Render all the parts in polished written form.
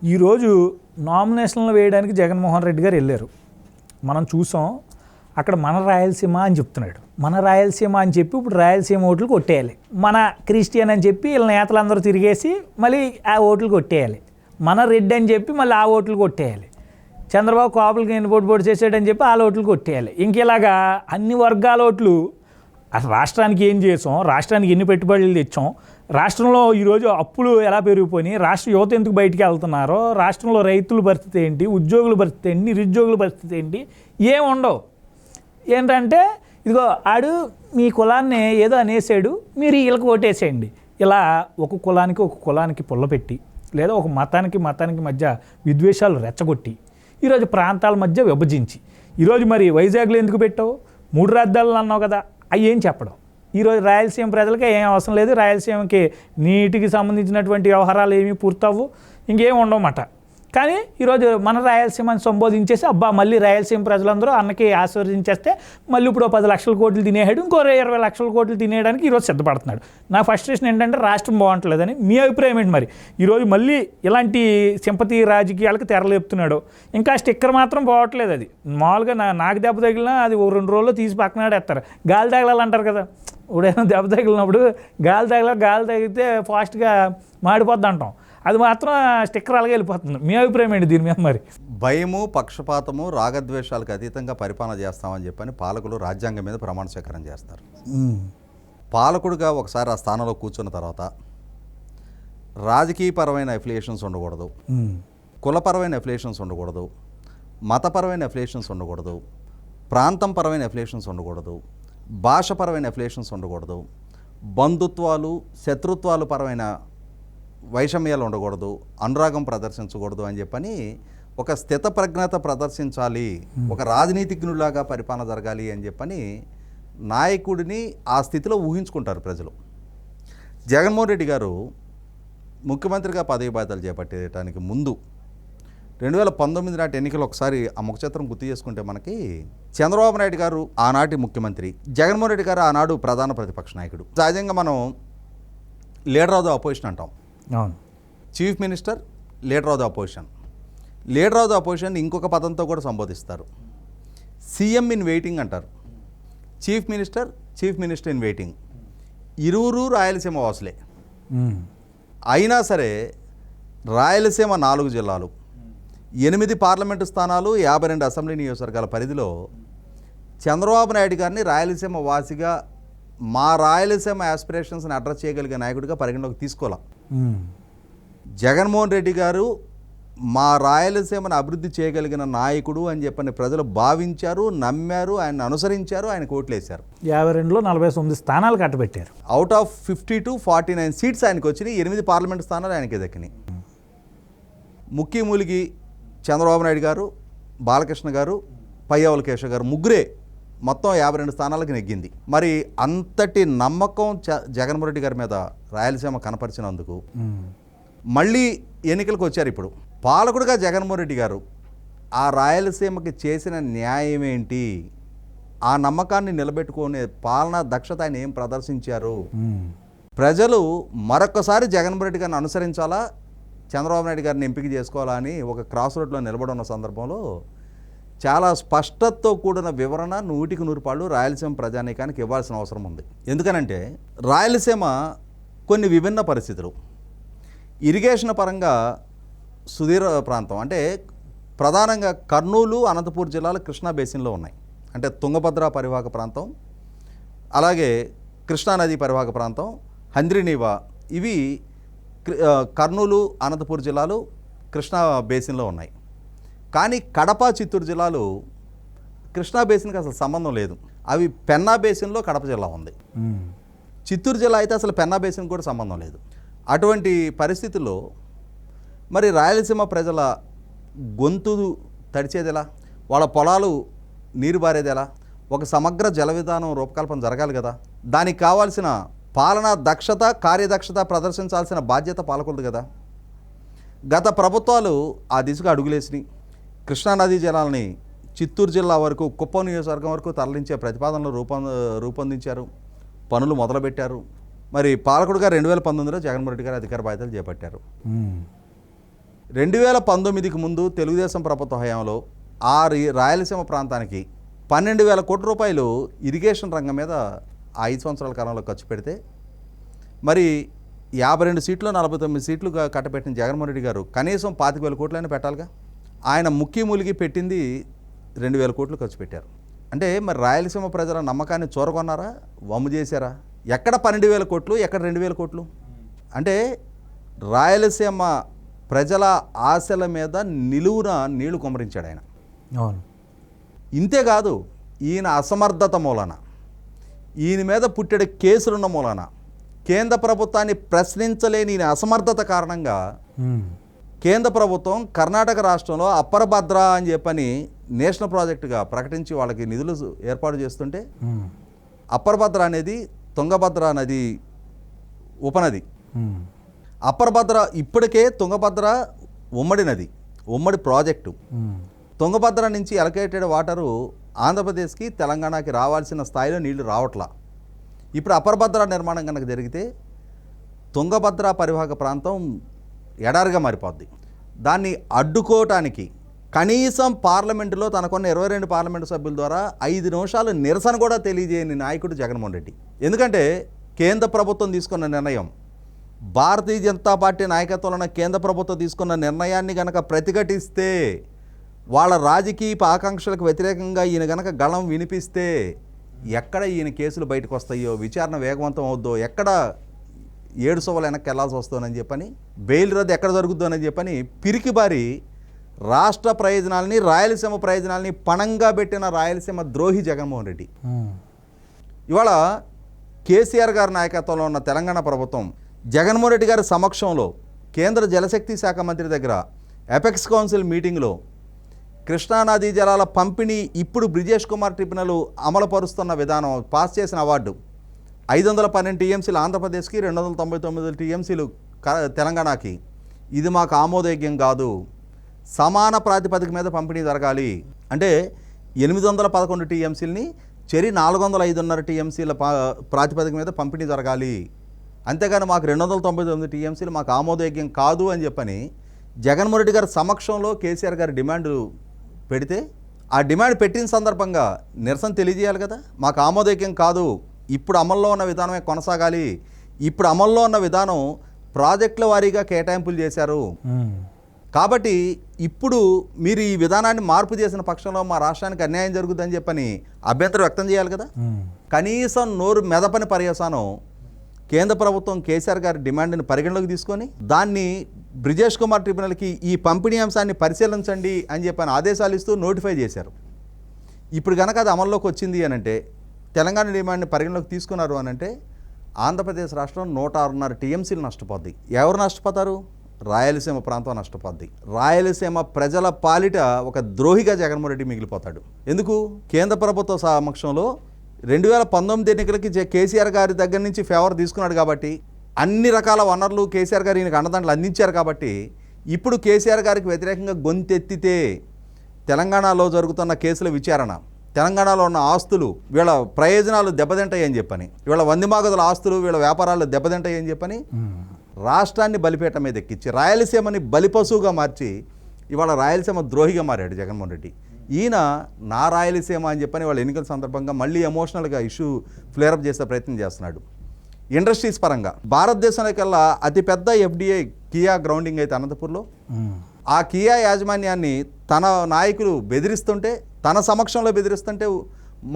ఈరోజు నామినేషన్లు వేయడానికి జగన్మోహన్ రెడ్డి గారు వెళ్ళారు. మనం చూసాం. అక్కడ మన రాయలసీమ అని చెప్తున్నాడు. మన రాయలసీమ అని చెప్పి ఇప్పుడు రాయలసీమ ఓట్లు కొట్టేయాలి. మన క్రిస్టియన్ అని చెప్పి వీళ్ళ నేతలందరూ తిరిగేసి మళ్ళీ ఆ ఓట్లు కొట్టేయాలి. మన రెడ్డి అని చెప్పి మళ్ళీ ఆ ఓట్లు కొట్టేయాలి. చంద్రబాబు కాపులకి ఎన్ని పోటీ చేసాడని చెప్పి ఆ ఓట్లు కొట్టేయాలి. ఇంకెలాగా అన్ని వర్గాల ఓట్లు. అసలు రాష్ట్రానికి ఏం చేసాం, రాష్ట్రానికి ఎన్ని పెట్టుబడులు తెచ్చాం, రాష్ట్రంలో ఈరోజు అప్పులు ఎలా పెరిగిపోయినాయి, రాష్ట్ర యువత ఎందుకు బయటికి వెళ్తున్నారో, రాష్ట్రంలో రైతుల పరిస్థితి ఏంటి, ఉద్యోగుల పరిస్థితి ఏంటి, నిరుద్యోగుల పరిస్థితి ఏంటి, ఏం ఉండవు. ఏంటంటే ఇదిగో ఆడు మీ కులాన్ని ఏదో అనేసాడు, మీరు వీళ్ళకి ఓటేసేయండి. ఇలా ఒక కులానికి పుల్ల పెట్టి, లేదా ఒక మతానికి మధ్య విద్వేషాలు రెచ్చగొట్టి, ఈరోజు ప్రాంతాల మధ్య విభజించి, ఈరోజు మరి వైజాగ్లో ఎందుకు పెట్టావు, 3 రాజధానులు అన్నావు కదా, అవి ఏం చెప్పడం. ఈరోజు రాయలసీమ ప్రజలకి ఏం అవసరం లేదు. రాయలసీమకి నీటికి సంబంధించినటువంటి వ్యవహారాలు ఏమీ పూర్తవు, ఇంకేం ఉండవన్నమాట. కానీ ఈరోజు మన రాయలసీమని సంబోధించేసి అబ్బా మళ్ళీ రాయలసీమ ప్రజలందరూ అన్నకి ఆశీర్వదించేస్తే మళ్ళీ ఇప్పుడు 10 లక్షల కోట్లు తినేసాడు, ఇంకో 20 లక్షల కోట్లు తినేయడానికి ఈరోజు సిద్ధపడుతున్నాడు. నా ఫస్ట్రేషన్ ఏంటంటే రాష్ట్రం బాగుంటలేదని. మీ అభిప్రాయం ఏంటి మరి? ఈరోజు మళ్ళీ ఇలాంటి సింపతి రాజకీయాలకు తెరలేపుతున్నాడు. ఇంకా స్టిక్కర్ మాత్రం పోవట్లేదు. అది మామూలుగా నాకు దెబ్బ తగిలినా అది 2 రోజుల్లో తీసి పక్కనాడేస్తారు. గాలి తగలాలంటారు కదా, ఇప్పుడేమో దెబ్బ తగిలినప్పుడు గాలి తగిలితే ఫాస్ట్గా మాడిపోద్ది అంటాం. అది మాత్రం స్టిక్కర్ అలాగే వెళ్ళిపోతుంది. మీ అభిప్రాయం ఏంటి దీని మీద? మరి భయము, పక్షపాతము, రాగద్వేషాలకు అతీతంగా పరిపాలన చేస్తామని చెప్పని పాలకులు రాజ్యాంగం మీద ప్రమాణ స్వీకారం చేస్తారు. పాలకుడిగా ఒకసారి ఆ స్థానంలో కూర్చున్న తర్వాత రాజకీయపరమైన ఎఫిలియేషన్స్ ఉండకూడదు, కులపరమైన ఎఫిలియేషన్స్ ఉండకూడదు, మతపరమైన ఎఫిలియేషన్స్ ఉండకూడదు, ప్రాంతం పరమైన ఎఫిలియేషన్స్ ఉండకూడదు, భాషపరమైన ఎఫిలియేషన్స్ ఉండకూడదు, బంధుత్వాలు శత్రుత్వాలు పరమైన వైషమ్యాలు ఉండకూడదు, అనురాగం ప్రదర్శించకూడదు అని చెప్పని ఒక స్థితప్రజ్ఞత ప్రదర్శించాలి, ఒక రాజనీతిజ్ఞులాగా పరిపాలన జరగాలి అని చెప్పని నాయకుడిని ఆ స్థితిలో ఊహించుకుంటారు ప్రజలు. జగన్మోహన్ రెడ్డి గారు ముఖ్యమంత్రిగా పదవి బాధ్యతలు చేపట్టేయడానికి ముందు 2019 నాటి ఎన్నికలు ఒకసారి ఆ ముఖచిత్రం గుర్తు చేసుకుంటే మనకి చంద్రబాబు నాయుడు గారు ఆనాటి ముఖ్యమంత్రి, జగన్మోహన్ రెడ్డి గారు ఆనాడు ప్రధాన ప్రతిపక్ష నాయకుడు. సహజంగా మనం లీడర్ ఆఫ్ ద అపోజిషన్ అంటాం. అవును, chief minister, leader of the opposition. Leader of the opposition ఇంకొక పదంతో కూడా సంబోధిస్తారు, సీఎం ఇన్ వెయిటింగ్ అంటారు. Chief minister in waiting. ఇరువురు రాయలసీమ వాసులే. అయినా సరే రాయలసీమ 4 జిల్లాలు, 8 పార్లమెంటు స్థానాలు, 52 అసెంబ్లీ నియోజకవర్గాల పరిధిలో చంద్రబాబు నాయుడు గారిని రాయలసీమ వాసిగా, మా రాయలసీమ ఆస్పిరేషన్స్ని అడ్రస్ చేయగలిగే నాయకుడిగా పరిగణలోకి తీసుకోవాలి. జగన్మోహన్ రెడ్డి గారు మా రాయలసీమను అభివృద్ధి చేయగలిగిన నాయకుడు అని చెప్పని ప్రజలు భావించారు, నమ్మారు, ఆయన అనుసరించారు, ఆయన ఓట్లేశారు. 52లో 49 స్థానాలు కట్టబెట్టారు. అవుట్ ఆఫ్ 52 49 సీట్స్ ఆయనకు వచ్చినాయి. 8 పార్లమెంట్ స్థానాలు ఆయనకి దక్కినాయి. ముఖ్య మూలిగి చంద్రబాబు నాయుడు గారు, బాలకృష్ణ గారు, పయ్యావుల కేశవ్ గారు ముగ్గురే మొత్తం 52 స్థానాలకు నెగ్గింది. మరి అంతటి నమ్మకం జగన్మోహన్ రెడ్డి గారి మీద రాయలసీమ కనపరిచినందుకు మళ్ళీ ఎన్నికలకు వచ్చారు. ఇప్పుడు పాలకుడిగా జగన్మోహన్ రెడ్డి గారు ఆ రాయలసీమకి చేసిన న్యాయం ఏంటి, ఆ నమ్మకాన్ని నిలబెట్టుకునే పాలనా దక్షత ఆయన ఏం ప్రదర్శించారు, ప్రజలు మరొకసారి జగన్మోహన్ రెడ్డి గారిని అనుసరించాలా, చంద్రబాబు నాయుడు గారిని ఎంపిక చేసుకోవాలా అని ఒక క్రాస్ రోడ్లో నిలబడి ఉన్న సందర్భంలో చాలా స్పష్టతతో కూడిన వివరణ 100కి 100 పాళ్ళు రాయలసీమ ప్రజానీకానికి ఇవ్వాల్సిన అవసరం ఉంది. ఎందుకనంటే రాయలసీమ కొన్ని విభిన్న పరిస్థితులు, ఇరిగేషన్ పరంగా సుదీర్ఘ ప్రాంతం, అంటే ప్రధానంగా కర్నూలు, అనంతపూర్ జిల్లాలు కృష్ణా బేసిన్లో ఉన్నాయి. అంటే తుంగభద్ర పరివాహక ప్రాంతం, అలాగే కృష్ణానది పరివాహక ప్రాంతం, హంద్రీనీవా, ఇవి కర్నూలు, అనంతపూర్ జిల్లాలు కృష్ణా బేసిన్లో ఉన్నాయి. కానీ కడప, చిత్తూరు జిల్లాలు కృష్ణా బేసిన్కి అసలు సంబంధం లేదు. అవి పెన్నా బేసిన్లో కడప జిల్లా ఉంది. చిత్తూరు జిల్లా అయితే అసలు పెన్నా బేసిన్కి కూడా సంబంధం లేదు. అటువంటి పరిస్థితుల్లో మరి రాయలసీమ ప్రజల గొంతు తడిచేదెలా, వాళ్ళ పొలాలు నీరు బారేదెలా, ఒక సమగ్ర జల విధానం రూపకల్పన జరగాలి కదా. దానికి కావాల్సిన పాలనా దక్షత, కార్యదక్షత ప్రదర్శించాల్సిన బాధ్యత పాలకులది కదా. గత ప్రభుత్వాలు ఆ దిశగా అడుగులేసినాయి. కృష్ణానదీ జలాలని చిత్తూరు జిల్లా వరకు, కుప్పం నియోజకవర్గం వరకు తరలించే ప్రతిపాదనలు రూపొందించారు, పనులు మొదలుపెట్టారు. మరి పాలకుడుగా 2019లో జగన్మోహన్ రెడ్డి గారు అధికార బాధ్యతలు చేపట్టారు. 2019కి ముందు తెలుగుదేశం ప్రభుత్వ హయాంలో రాయలసీమ ప్రాంతానికి 12,000 కోట్ల రూపాయలు ఇరిగేషన్ రంగం మీద 5 సంవత్సరాల కాలంలో ఖర్చు పెడితే మరి 52 సీట్లు 49 సీట్లు కట్టబెట్టిన జగన్మోహన్ రెడ్డి గారు కనీసం 25,000 కోట్లైనా పెట్టాలిగా. ఆయన ముక్కి మూలిగి పెట్టింది 2,000 కోట్లు ఖర్చు పెట్టారు. అంటే మరి రాయలసీమ ప్రజల నమ్మకాన్ని చూరగొన్నారా, వమ్ము చేశారా? ఎక్కడ 12,000 కోట్లు, ఎక్కడ 2,000 కోట్లు? అంటే రాయలసీమ ప్రజల ఆశల మీద నిలువున నీళ్లు కుమ్మరించాడు ఆయన. అవును. ఇంతేకాదు, ఈయన అసమర్థత మూలన, ఈయన మీద పుట్టెడు కేసులున్న మూలన, కేంద్ర ప్రభుత్వాన్ని ప్రశ్నించలేని ఈయన అసమర్థత కారణంగా కేంద్ర ప్రభుత్వం కర్ణాటక రాష్ట్రంలో అప్పర్ భద్ర అని చెప్పని నేషనల్ ప్రాజెక్టుగా ప్రకటించి వాళ్ళకి నిధులు ఏర్పాటు చేస్తుంటే, అప్పర్ భద్ర అనేది తుంగభద్ర నది ఉపనది. అప్పర్ భద్ర ఇప్పటికే తుంగభద్ర ఉమ్మడి నది, ఉమ్మడి ప్రాజెక్టు. తుంగభద్ర నుంచి అలొకేటెడ్ వాటరు ఆంధ్రప్రదేశ్కి తెలంగాణకి రావాల్సిన స్థాయిలో నీళ్లు రావట్లా. ఇప్పుడు అప్పర్ భద్ర నిర్మాణం కనుక జరిగితే తుంగభద్ర పరివాహక ప్రాంతం ఎడారిగా మారిపోద్ది. దాన్ని అడ్డుకోవటానికి కనీసం పార్లమెంటులో తనకున్న 22 పార్లమెంటు సభ్యుల ద్వారా 5 నిమిషాలు నిరసన కూడా తెలియజేయని నాయకుడు జగన్మోహన్ రెడ్డి. ఎందుకంటే కేంద్ర ప్రభుత్వం తీసుకున్న నిర్ణయం, భారతీయ జనతా పార్టీ నాయకత్వంలో ఉన్న కేంద్ర ప్రభుత్వం తీసుకున్న నిర్ణయాన్ని గనక ప్రతిఘటిస్తే, వాళ్ళ రాజకీయ ఆకాంక్షలకు వ్యతిరేకంగా ఈయన గనక గళం వినిపిస్తే ఎక్కడ ఈయన కేసులు బయటకు వస్తాయో, విచారణ వేగవంతం అవుద్దో, ఎక్కడ 7 సోవలు వెనక్కి వెళ్లాల్సి వస్తుందని చెప్పని, బెయిల్ రద్దు ఎక్కడ జరుగుతుందని చెప్పని పిరికిబారి రాష్ట్ర ప్రయోజనాలని, రాయలసీమ ప్రయోజనాలని పణంగా పెట్టిన రాయలసీమ ద్రోహి జగన్మోహన్ రెడ్డి. ఇవాళ కేసీఆర్ గారి నాయకత్వంలో ఉన్న తెలంగాణ ప్రభుత్వం జగన్మోహన్ రెడ్డి గారి సమక్షంలో కేంద్ర జలశక్తి శాఖ మంత్రి దగ్గర ఎపెక్స్ కౌన్సిల్ మీటింగ్లో కృష్ణానదీ జలాల పంపిణీ ఇప్పుడు బ్రిజేష్ కుమార్ ట్రిబ్యునల్ అమలుపరుస్తున్న విధానం, పాస్ చేసిన అవార్డు 512 టీఎంసీలు ఆంధ్రప్రదేశ్కి, 299 టీఎంసీలు తెలంగాణకి, ఇది మాకు ఆమోదయోగ్యం కాదు, సమాన ప్రాతిపదిక మీద పంపిణీ జరగాలి. అంటే 811 టీఎంసీలని చెరి 405.5 టీఎంసీల ప్రాతిపదిక మీద పంపిణీ జరగాలి, అంతేగాని మాకు 299 టీఎంసీలు మాకు ఆమోదయోగ్యం కాదు అని చెప్పని జగన్మోహన్ రెడ్డి గారి సమక్షంలో కేసీఆర్ గారి డిమాండ్ పెడితే, ఆ డిమాండ్ పెట్టిన సందర్భంగా నిరసన తెలియజేయాలి కదా. మాకు ఆమోదయోగ్యం కాదు, ఇప్పుడు అమల్లో ఉన్న విధానమే కొనసాగాలి, ఇప్పుడు అమల్లో ఉన్న విధానం ప్రాజెక్టుల వారీగా కేటాయింపులు చేశారు, కాబట్టి ఇప్పుడు మీరు ఈ విధానాన్ని మార్పు చేసిన పక్షంలో మా రాష్ట్రానికి అన్యాయం జరుగుతుందని చెప్పని అభ్యంతరం వ్యక్తం చేయాలి కదా. కనీసం నోరు మెదపని పర్యవసానం కేంద్ర ప్రభుత్వం కేసీఆర్ గారి డిమాండ్ని పరిగణలోకి తీసుకొని దాన్ని బ్రిజేష్ కుమార్ ట్రిబ్యునల్కి ఈ పంపిణీ అంశాన్ని పరిశీలించండి అని చెప్పని ఆదేశాలు ఇస్తూ నోటిఫై చేశారు. ఇప్పుడు కనుక అది అమల్లోకి వచ్చింది అని అంటే, తెలంగాణ డిమాండ్ని పరిగణలోకి తీసుకున్నారు అని అంటే, ఆంధ్రప్రదేశ్ రాష్ట్రం 106.5 టీఎంసీలు నష్టపోద్ది. ఎవరు నష్టపోతారు? రాయలసీమ ప్రాంతం నష్టపోద్ది. రాయలసీమ ప్రజల పాలిట ఒక ద్రోహిగా జగన్మోహన్ రెడ్డి మిగిలిపోతాడు. ఎందుకు? కేంద్ర ప్రభుత్వ సమక్షంలో 2019 ఎన్నికలకి కేసీఆర్ గారి దగ్గర నుంచి ఫేవర్ తీసుకున్నాడు కాబట్టి, అన్ని రకాల వనరులు కేసీఆర్ గారు ఈయనకు అండదండలు అందించారు కాబట్టి, ఇప్పుడు కేసీఆర్ గారికి వ్యతిరేకంగా గొంతెత్తితే తెలంగాణలో జరుగుతున్న కేసుల విచారణ, తెలంగాణలో ఉన్న ఆస్తులు, వీళ్ళ ప్రయోజనాలు దెబ్బతింటాయని చెప్పని, వీళ్ళ వందిమాగదుల ఆస్తులు, వీళ్ళ వ్యాపారాలు దెబ్బతింటాయని చెప్పని రాష్ట్రాన్ని బలిపేట మీద ఎక్కించి రాయలసీమని బలిపశువుగా మార్చి ఇవాళ రాయలసీమ ద్రోహిగా మారాడు జగన్మోహన్ రెడ్డి. ఈయన నా రాయలసీమ అని చెప్పని వాళ్ళ ఎన్నికల సందర్భంగా మళ్ళీ ఎమోషనల్గా ఇష్యూ ఫ్లేరప్ చేసే ప్రయత్నం చేస్తున్నాడు. ఇండస్ట్రీస్ పరంగా భారతదేశంలోకెల్లా అతిపెద్ద ఎఫ్డిఐ కియా గ్రౌండింగ్ అయితే అనంతపూర్లో, ఆ కియా యాజమాన్యాన్ని తన నాయకులు బెదిరిస్తుంటే, తన సమక్షంలో బెదిరిస్తుంటే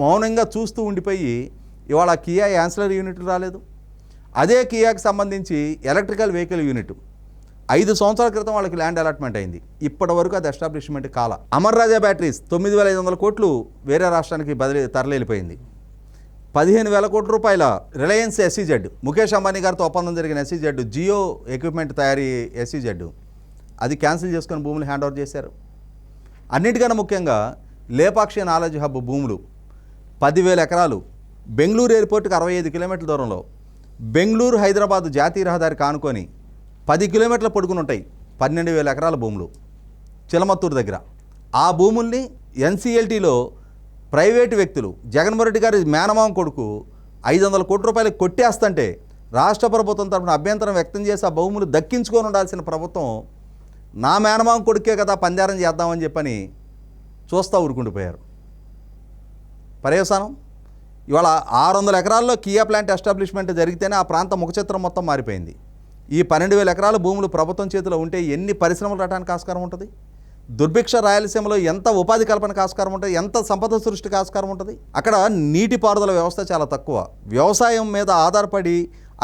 మౌనంగా చూస్తూ ఉండిపోయి ఇవాళ కియా యాన్సిలరీ యూనిట్లు రాలేదు. అదే కియాకి సంబంధించి ఎలక్ట్రికల్ వెహికల్ యూనిట్ 5 సంవత్సరాల క్రితం వాళ్ళకి ల్యాండ్ అలాట్మెంట్ అయింది, ఇప్పటి వరకు అది ఎస్టాబ్లిష్మెంట్ కాల. అమర్ రాజా బ్యాటరీస్ 9,500 కోట్లు వేరే రాష్ట్రానికి తరలిపోయింది. 15,000 కోట్ల రూపాయల రిలయన్స్ ఎస్సీజెడ్, ముఖేష్ అంబానీ గారితో ఒప్పందం జరిగిన ఎస్సీజెడ్, జియో ఎక్విప్మెంట్ తయారీ ఎస్సీజెడ్, అది క్యాన్సిల్ చేసుకొని భూములు హ్యాండ్ ఓవర్ చేశారు. అన్నిటికన్నా ముఖ్యంగా లేపాక్షి నాలెడ్జ్ హబ్ భూములు 10,000 ఎకరాలు బెంగళూరు ఎయిర్పోర్ట్కి 65 కిలోమీటర్ల దూరంలో, బెంగళూరు హైదరాబాద్ జాతీయ రహదారికి ఆనుకొని 10 కిలోమీటర్ల పొడుగున ఉంటాయి 12,000 ఎకరాల భూములు చిలమత్తూరు దగ్గర. ఆ భూముల్ని ఎన్సీఎల్టీలో ప్రైవేటు వ్యక్తులు, జగన్మోహన్ రెడ్డి గారి మేనమామ కొడుకు 500 కోట్ల రూపాయలు కొట్టేస్తుంటే రాష్ట్ర ప్రభుత్వం తరఫున అభ్యంతరం వ్యక్తం చేసి ఆ భూములు దక్కించుకొని ఉండాల్సిన ప్రభుత్వం నా మేనమామ కొడుకే కదా పందారం చేద్దామని చెప్పని చూస్తూ ఊరుకుండిపోయారు. పర్యవసానం ఇవాళ 600 ఎకరాల్లో కియా ప్లాంట్ ఎస్టాబ్లిష్మెంట్ జరిగితేనే ఆ ప్రాంత ముఖచిత్రం మొత్తం మారిపోయింది. ఈ 12,000 ఎకరాల భూములు ప్రభుత్వం చేతిలో ఉంటే ఎన్ని పరిశ్రమలు రావడానికి ఆస్కారం ఉంటుంది? దుర్భిక్ష రాయలసీమలో ఎంత ఉపాధి కల్పనకు ఆస్కారం ఉంటుంది? ఎంత సంపద సృష్టికి ఆస్కారం ఉంటుంది? అక్కడ నీటిపారుదల వ్యవస్థ చాలా తక్కువ. వ్యవసాయం మీద ఆధారపడి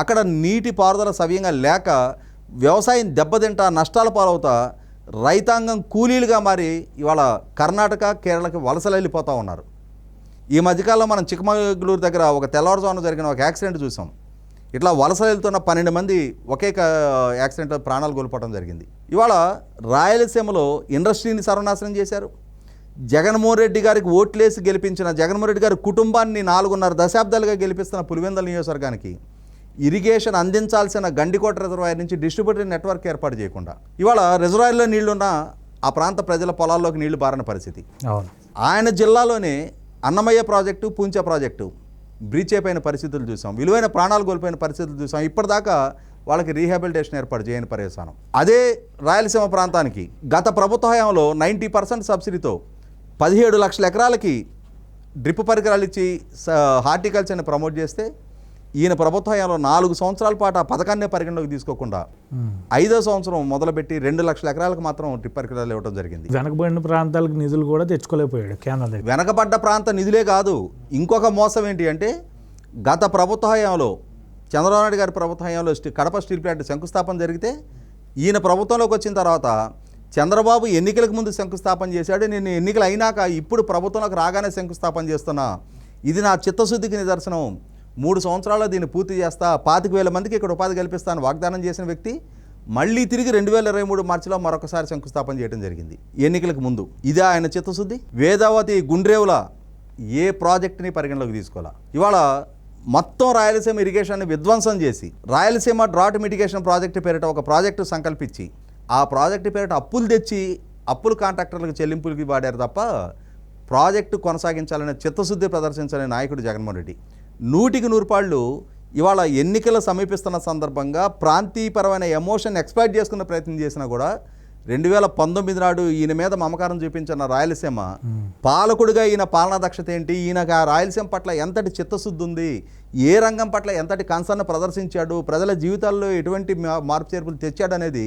అక్కడ నీటిపారుదల సవ్యంగా లేక వ్యవసాయం దెబ్బతింటా నష్టాల పాలవుతా రైతాంగం కూలీలుగా మారి ఇవాళ కర్ణాటక కేరళకి వలసలు వెళ్ళిపోతూ ఉన్నారు. ఈ మధ్యకాలంలో మనం చిక్కమగళూరు దగ్గర ఒక తెల్లవారుజామున జరిగిన ఒక యాక్సిడెంట్ చూసాం. ఇట్లా వలస వెళ్తున్న 12 మంది ఒకే యాక్సిడెంట్లో ప్రాణాలు కోల్పోవడం జరిగింది. ఇవాళ రాయలసీమలో ఇండస్ట్రీని సర్వనాశనం చేశారు. జగన్మోహన్ రెడ్డి గారికి ఓట్లేసి గెలిపించిన జగన్మోహన్ రెడ్డి గారి కుటుంబాన్ని 4.5 దశాబ్దాలుగా గెలిపిస్తున్న పులివెందుల నియోజకవర్గానికి ఇరిగేషన్ అందించాల్సిన గండికోట రిజర్వాయర్ నుంచి డిస్ట్రిబ్యూటరీ నెట్వర్క్ ఏర్పాటు చేయకుండా ఇవాళ రిజర్వాయర్లో నీళ్లున్న ఆ ప్రాంత ప్రజల పొలాల్లోకి నీళ్లు బారిన పరిస్థితి. ఆయన జిల్లాలోనే అన్నమయ్య ప్రాజెక్టు, పూంచ ప్రాజెక్టు బ్రీచ్ అయిపోయిన పరిస్థితులు చూసాం. విలువైన ప్రాణాలు కోల్పోయిన పరిస్థితులు చూసాం. ఇప్పటిదాకా వాళ్ళకి రీహాబిలిటేషన్ ఏర్పాటు చేయని పర్యవసానం. అదే రాయలసీమ ప్రాంతానికి గత ప్రభుత్వ హయాంలో 90% సబ్సిడీతో 17 లక్షల ఎకరాలకి డ్రిప్ పరికరాలు ఇచ్చి హార్టికల్చర్ని ప్రమోట్ చేస్తే ఈయన ప్రభుత్వ హయాంలో 4 సంవత్సరాల పాటు ఆ పథకాన్నే పరిగణలోకి తీసుకోకుండా 5వ సంవత్సరం మొదలుపెట్టి 2 లక్షల ఎకరాలకు మాత్రం డ్రిప్ పరికరాలు ఇవ్వడం జరిగింది. వెనకబడిన ప్రాంతాలకు నిధులు కూడా తెచ్చుకోలేకపోయాడు కేంద్రం. వెనకబడ్డ ప్రాంత నిధులే కాదు, ఇంకొక మోసం ఏంటి అంటే గత ప్రభుత్వ హయాంలో చంద్రబాబు నాయుడు గారి ప్రభుత్వ హయాంలో కడప స్టీల్ ప్లాంట్ శంకుస్థాపన జరిగితే ఈయన ప్రభుత్వంలోకి వచ్చిన తర్వాత చంద్రబాబు ఎన్నికలకు ముందు శంకుస్థాపన చేశాడు. నేను ఎన్నికలు అయినాక ఇప్పుడు ప్రభుత్వంలోకి రాగానే శంకుస్థాపన చేస్తున్నా, ఇది నా చిత్తశుద్ధికి నిదర్శనం, 3 సంవత్సరాల్లో దీన్ని పూర్తి చేస్తా, 25,000 మందికి ఇక్కడ ఉపాధి కల్పిస్తాను వాగ్దానం చేసిన వ్యక్తి మళ్ళీ తిరిగి 2023 మార్చిలో మరొకసారి శంకుస్థాపన చేయడం జరిగింది ఎన్నికలకు ముందు. ఇదే ఆయన చిత్తశుద్ధి? వేదావతి గుండ్రేవుల ఏ ప్రాజెక్టుని పరిగణలోకి తీసుకోవాలా? ఇవాళ మొత్తం రాయలసీమ ఇరిగేషన్ని విధ్వంసం చేసి రాయలసీమ డ్రాట్ మిటిగేషన్ ప్రాజెక్టు పేరిట ఒక ప్రాజెక్టు సంకల్పించి ఆ ప్రాజెక్టు పేరిట అప్పులు తెచ్చి అప్పులు కాంట్రాక్టర్లకు చెల్లింపులకి వాడారు తప్ప ప్రాజెక్టు కొనసాగించాలనే చిత్తశుద్ధి ప్రదర్శించాలనే నాయకుడు జగన్మోహన్ రెడ్డి 100కి 100 ఇవాళ ఎన్నికలు సమీపిస్తున్న సందర్భంగా ప్రాంతీయపరమైన ఎమోషన్ ఎక్స్ప్లాయిట్ చేసుకునే ప్రయత్నం చేసినా కూడా 2019 నాడు ఈయన మీద మమకారం చూపించిన రాయలసీమ పాలకుడిగా ఈయన పాలనా దక్షత ఏంటి, ఈయనకు ఆ రాయలసీమ పట్ల ఎంతటి చిత్తశుద్ధి ఉంది, ఏ రంగం పట్ల ఎంతటి కన్సర్న్ ప్రదర్శించాడు, ప్రజల జీవితాల్లో ఎటువంటి మార్పు చేర్పులు తెచ్చాడు అనేది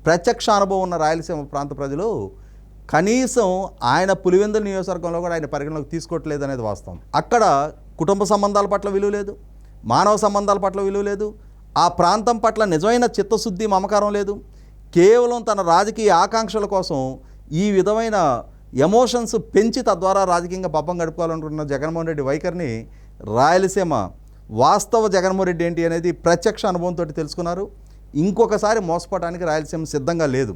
ప్రత్యక్ష అనుభవం ఉన్న రాయలసీమ ప్రాంత ప్రజలు కనీసం ఆయన పులివెందుల నియోజకవర్గంలో కూడా ఆయన పరిగణలోకి తీసుకోవట్లేదు అనేది వాస్తవం. అక్కడ కుటుంబ సంబంధాల పట్ల విలువ లేదు, మానవ సంబంధాల పట్ల విలువ లేదు, ఆ ప్రాంతం పట్ల నిజమైన చిత్తశుద్ధి మమకారం లేదు. కేవలం తన రాజకీయ ఆకాంక్షల కోసం ఈ విధమైన ఎమోషన్స్ పెంచి తద్వారా రాజకీయంగా పబ్బం గడుపుకోవాలనుకుంటున్న జగన్మోహన్ రెడ్డి వైఖరిని రాయలసీమ వాస్తవ జగన్మోహన్ రెడ్డి ఏంటి అనేది ప్రత్యక్ష అనుభవంతో తెలుసుకున్నారు. ఇంకొకసారి మోసపోవడానికి రాయలసీమ సిద్ధంగా లేదు.